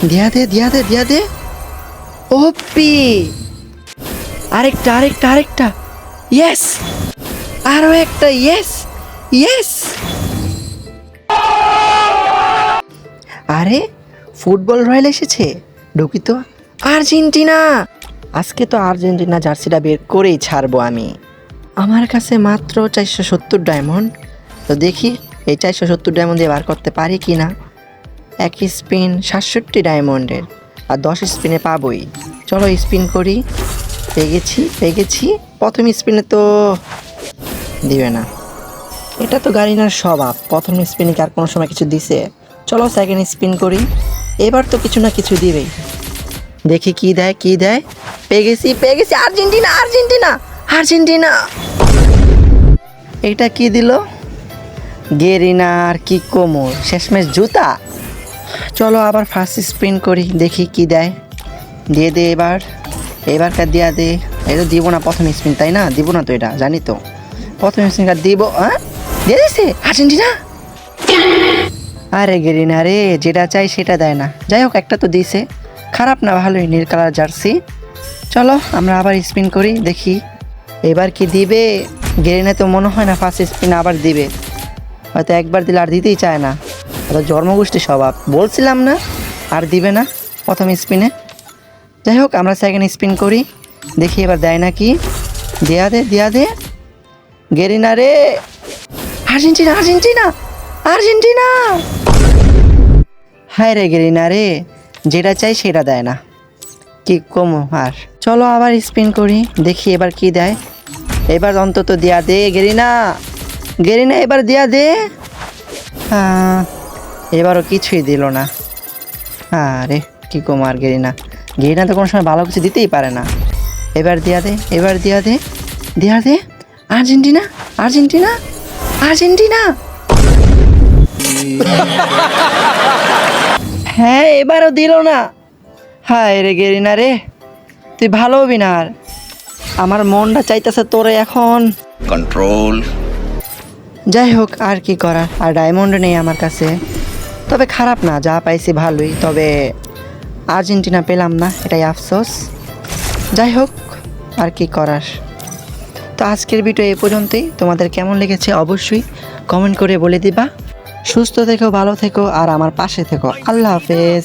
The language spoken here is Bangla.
দিয়া দে। ওপি, আরেকটা। ইয়েস, আরো একটা। ইয়েস। আরে ফুটবল রয়্যাল এসেছে, ঢুকি তো। আর্জেন্টিনা, আজকে তো আর্জেন্টিনা জার্সিটা বের করেই ছাড়বো আমি। আমার কাছে মাত্র 470 ডায়মন্ড, তো দেখি এই 470 ডায়মন্ড দিয়ে বার করতে পারি কি না। এক স্পিন 67 ডায়মন্ডের, আর 10 স্পিনে পাবোই। চলো স্পিন করি। পেয়ে গেছি। প্রথম স্পিনে তো দিবে না, এটা তো গাড়িনার স্বভাব। প্রথম স্পিনে কি আর কোনো সময় কিছু দিছে? চলো সেকেন্ড স্পিন করি, এবার তো কিছু না কিছু দিবেই। দেখি কি দেয়। পেয়ে গেছি। আর্জেন্টিনা। এটা কি দিল? গেরিনার কি কোমর, শেষমেশ জুতা। চলো আবার ফার্স্ট স্পিন করি, দেখি কি দেয়। দিয়ে দে এবার কার দিয়া দে। এটা দিব না প্রথম স্পিন, তাই না? দিব না তো, এটা জানি তো। প্রথম স্পিন কার দিব। দিয়ে দিছে আর্জেন্টিনা। আরে গেরিনা রে, যেটা চাই সেটা দেয় না। যাই হোক, একটা তো দিছে, খারাপ না, ভালোই। নীল কালার জার্সি। চলো আমরা আবার স্পিন করি, দেখি এবার কি দিবে। গেরিনা তো মনে হয় না ফার্স্ট স্পিন আবার দিবে, হয়তো একবার দিলে আর দিতেই চায় না। হয়তো জন্মগোষ্ঠী স্বভাব, বলছিলাম না আর দিবে না প্রথম স্পিনে। যাই হোক, আমরা সেকেন্ড স্পিন করি, দেখি এবার দেয় নাকি। দিয়া দে গেরিনা রে। আর্জেন্টিনা। হায় রে গেরিনা রে, যেটা চাই সেটা দেয় না, কি কমো আর। চলো আবার স্পিন করি, দেখি এবার কি দেয়। এবার অন্তত দিয়া দে গেরিনা, এবার দিয়া দে। এবারও কিছুই দিল না। আরে কি কম আর। গেরিনা তো কোনো সময় ভালো কিছু দিতেই পারে না। এবার দিয়া দে। আর্জেন্টিনা। হ্যাঁ, এবারও দিল না। হায় রে গেরিনা রে, তুই ভালো হবি না আর। আমার মনটা চাইতেছে তোরে এখন কন্ট্রোল। যাই হোক, আর কি করার, আর ডায়মন্ড নেই আমার কাছে। তবে খারাপ না, যা পাইছি ভালোই। তবে আর্জেন্টিনা পেলাম না, এটাই আফসোস। যাই হোক, আর কি করার। তো আজকের ভিডিও এই পর্যন্তই। তোমাদের কেমন লেগেছে অবশ্যই কমেন্ট করে বলে দিবা। সুস্থ থেকো, ভালো থেকো, আর আমার পাশে থেকো। আল্লাহ হাফেজ।